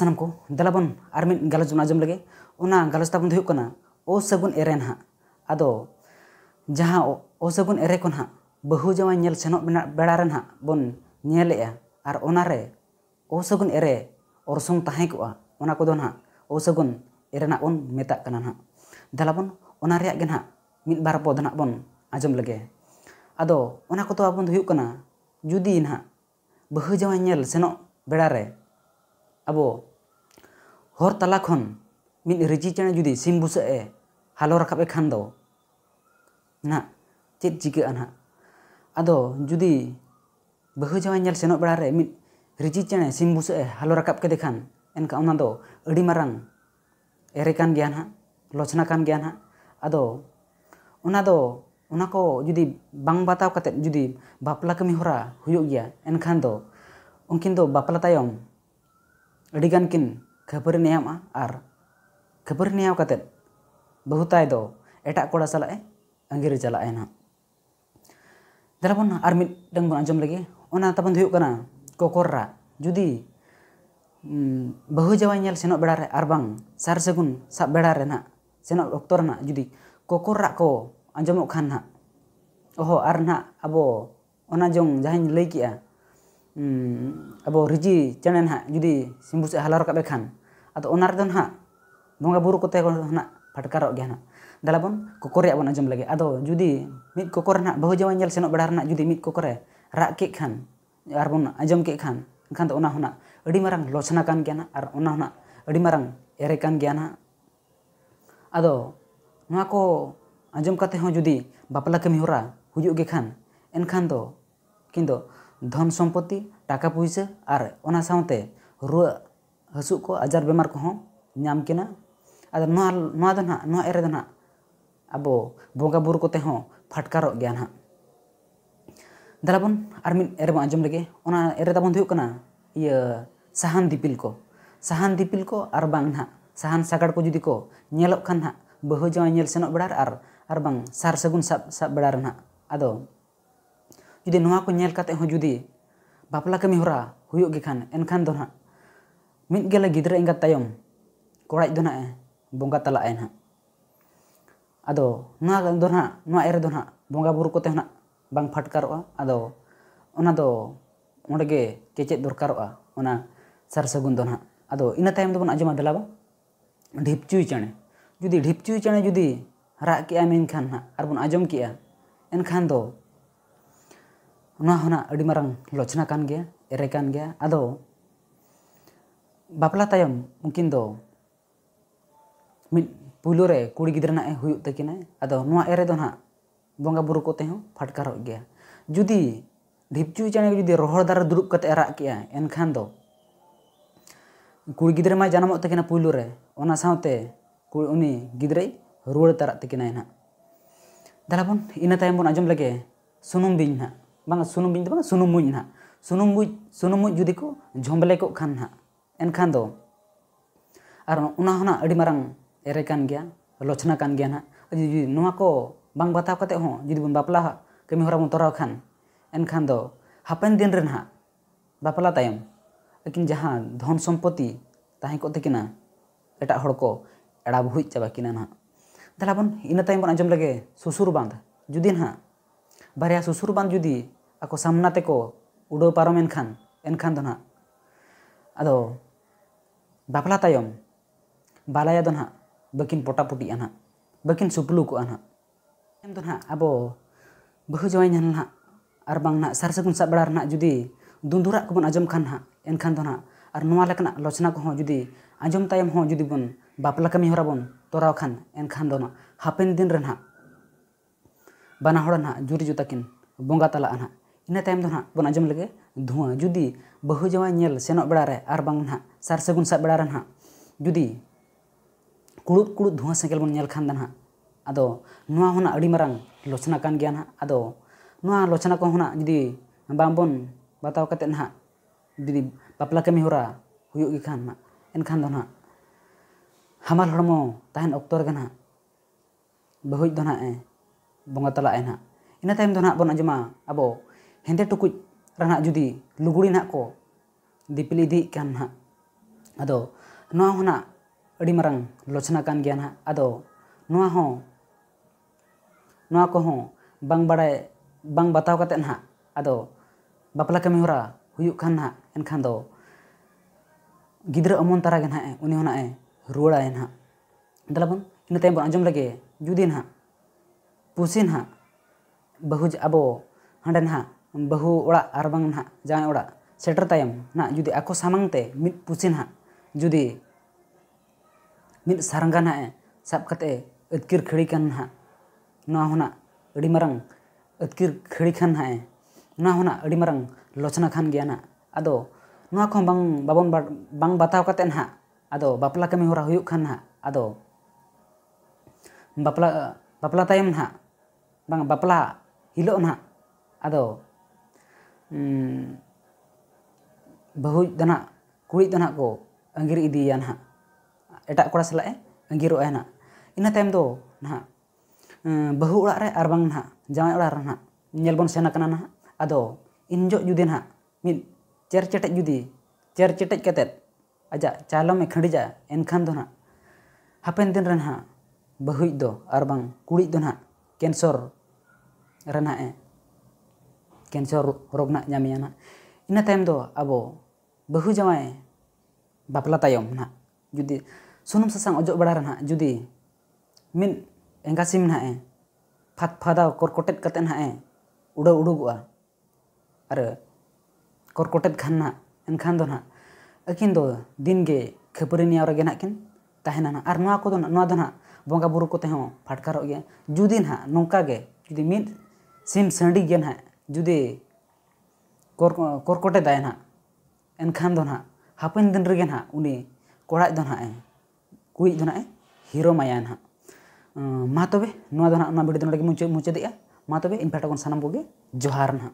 सानम को दलाबन आर मिद गालोच बन आजम लगे ओना गालोच ताबन हुयुग कना असगुन एरे ना आदो जहाँ असगुन एरे को ना बहु जावाई नेल सेनोग बेड़ा रे ना बन नेलेआ आर ओनारे असगुन एरे अरसंग ताहें कोआ ओना कोदो ना असगुन एरे ना बन मेताग कना ना दलाबन ओना रेयाग गे ना मिद बार पद ना बन आजम लगे आदो ओना कोदो आबन हुयुग कना जुदी ना बहु जावाई नेल सेनोग बेड़ा रे अबो हर तला खन मिद रिजी चेणे जुदी सिम बुसा ए हालो राकाबे खान दो ना चेद चिकाआ ना आदो जुदी बहु जावाई नेल सेनोग बेड़ा रे मिद रिजी चेणे सिम बुसा ए हालो राकाब केदे खान एनका ओना दो अडी मारांग एरे कान गया ना लचना कान गया ना आदो ओना को जुदी बांग बताव कते जुदी बापला कमी होरा हुयुग गया एनखान दो उनकिन दो बापला तायम अडी गान किन खबरी नेयामा आर खबरी नेयाव कते बहुताय दो एटा कोड़ा सालाए अंगिर चलाए ना दलाबन आर मिद दंग बन आजम लगे ओना ताबन हुयुग कना कोकोर्रा जुदी बहु जावाई नेल सेनोग बेड़ा रे आर बांग सार सगुन साब बेड़ा रे ना सेनोग अक्तो रे ना जुदी कोकोर्रा को आंजमोग खान ना ओहो आर ना अबो ओना जोंग जहां लई किया अबो रिजी चेणे ना जुदी सिम्बुस हाला राकाबे खान आदो ओना रे दो ना बोंगा बुरु कोते ना फटकारोग गया ना दलाबन कोकोरे बन आजम लगे आदो जुदी मिद कोकोरे ना बहु जावाई नेल सेनोग बेड़ा रे ना जुदी मिद कोकोरे राग के खान आर बन आजम के खान एनखान दो ओना होना अडी मारांग लचना कान गया ना आर ओना होना अडी मारांग एरे कान गया ना आदो नोआ को आजम कते हो जुदी बापला कमी होरा हुयुग गे खान एनखान दो किन दो धन सम्पत्ति टाका पुइसा आर ओना साउते रुआ हसु को आजार बेमार को हो नाम किना आदो नोआ दो ना नोआ एरे दो ना अबो बोंगा बुरु कोते हो फटकारोग गया ना दलाबन आर मिद एरे बन आजम लगे ओना एरे ताबन हुयुग कना इया साहान दिपिल को आर बांग ना साहान सागाड़ को जुदी को नेलोग खान ना बहु जावाई नेल सेनोग बेड़ा आर बांग सार सगुन साब बेड़ा रे ना आदो जुदी नोआ को नेल काते हो जुदी बापला कमी होरा हुयुग गे खान एनखान दो ना मिद गेले गिद्रा एंगात तायम कोड़ाई दो ना बोंगा तलाए ना आदो नोआ दो ना नोआ एरे दो ना बोंगा बुरु कोते ना बांग फटकारोआ आदो ओना दो ओंडे गे केचेद दरकारोआ ओना सार सगुन दो ना आदो इना तायम दो बन आजमा दलाबा ढिपचुई चेणे जुदी ढिपचुई चेणे जुदी राग के मेनखान ना आर बन आजम किया एनखान दो नोआ होना अडी मारांग लचना कान गया एरे कान गया आदो बापला तायम उनकिन दो मिद पुलो रे कुड़ी गिद्रा ना हुयुग तकिना आदो नोआ एरे दो ना बोंगा बुरु कोते हो फटकारोग गया जुदी ढिपचुई चेणे जुदी रोहड़ दारे दुरुब कते राग किया एनखान दो कुड़ी गिद्रा मा जानामोग तकिना पुलो रे ओना साउते उनी गिद्राई रुवाड़ ताराग तकिना ना दलाबन इना तायम बन आजम लगे सुनुम बिñ ना बांग सुनुम बिñ दो बांग सुनुम मुñ ना सुनुम मुñ जुदी को झोंबले को खान ना एनखान दो आर ओना होना अडी मारांग एरे कान गया लचना कान गया ना जुदी नोआ को बांग बताव कते हो जुदी बन बापला कमी होरा बन तोराव खान एनखान दो हापेन दिन रे ना बापला तायम लेकिन जहाँ धन सम्पत्ति ताहें को तकिना एटा हड़ को एड़ा बहुज चाबा किना ना दलाबन इना तायम बन आजम लगे सुसुर बांध जुदी ना बारिया सुसुर बांध जुदी आको सामना ते को उड़ो पारम एनखान दो ना आदो बापला तायम बालाया दो ना बकिन पोटापुटिया ना बकिन सुपलू को ना एम दो ना अबो बहु जावाई नेल ना आर बांग ना सार सगुन साब बेड़ा ना जुदी दुंदुरा को बन आजम खान ना एनखान दो ना आर नोआ लेकना लचना को हो जुदी आजम तायम हो जुदी बन बापला कमी होरा बन तोराव खान एनखान दो ना हापेन दिन रे ना बाना हड़ ना जुरी जुताकिन बोंगा तला ना इना तायम दो ना बन आजम लगे धुआं जुदी बहु जावाई नेल सेनोग बेड़ा रे आर बांग ना सार सगुन साब बेड़ा रे ना जुदी कुड़ुद धुआं सेंगेल बन नेल खान ना आदो नोआ होना अडी मारांग लचना कान गया ना आदो नोआ लचना को होना जुदी बांग बन बताव कते ना जुदी बापला कमी होरा हुयुग गे खान ना एनखान दो ना हामाल हड़मो ताहेन अक्तो रे ना बहुज दो ना बोंगा तलाए ना इना तायम दो ना बन आजमा अबो हेंदे टुकुज रना जुदी लुगड़ी ना को दिपिल इदी कान ना ado noa hona adi marang lochna kan gya na ado noa ko ho bang badai bang bataw kate na ado bapla kami hora huyuk kan na enkhan do gidra amon tara gen ha uni hona ruwara en ha dalabang ina tayem bon anjom lage judi na pusin ha bahu abo handen ha bahu ora arbang na jangan ora setter tayem na judi ako samang te mit pusin ha judi mit saranggan ha sab kate atkir khadi kan ha noa hona adi marang atkir khadi kan ha noa hona adi marang lochna khan gya na ado noa ko bang bataw kate ha ado bapla kami hora huyuk kan ha ado bapla tayem ha bang bapla hilo na ado bahu dana kuri dana ko anggir idiya na etak kora sala anggiro na ina tayem do na bahu ora re arbang na jangan ora na nyel bon sena kana na ado injo judi na mit cer cetek katet aja calom khandi ja enkhan do na hapen din ren ha bahu do arbang kuri do na cancer rena cancer rogna nyamiya na ina tayem do abo bahu jawai bapla tayom na judi sunum sasang ojok bada na judi min engkasim na phat phada korkotet katen ha uda udugua are korkotet khan na enkhan do na akin do din ge khapari ni awra gena kin tahena na ar noa ko do noa do na bonga buru ko te ho phatkaro ge judi na nongka ge judi min sim sandi gen ha judi korkote dayen ha enkhan do na hapen din regen ha uni korai do na kui do na hero mayan ha ma tobe noa do na ona video do lagi muncul dea ma tobe in pata kon sanam boge johar na।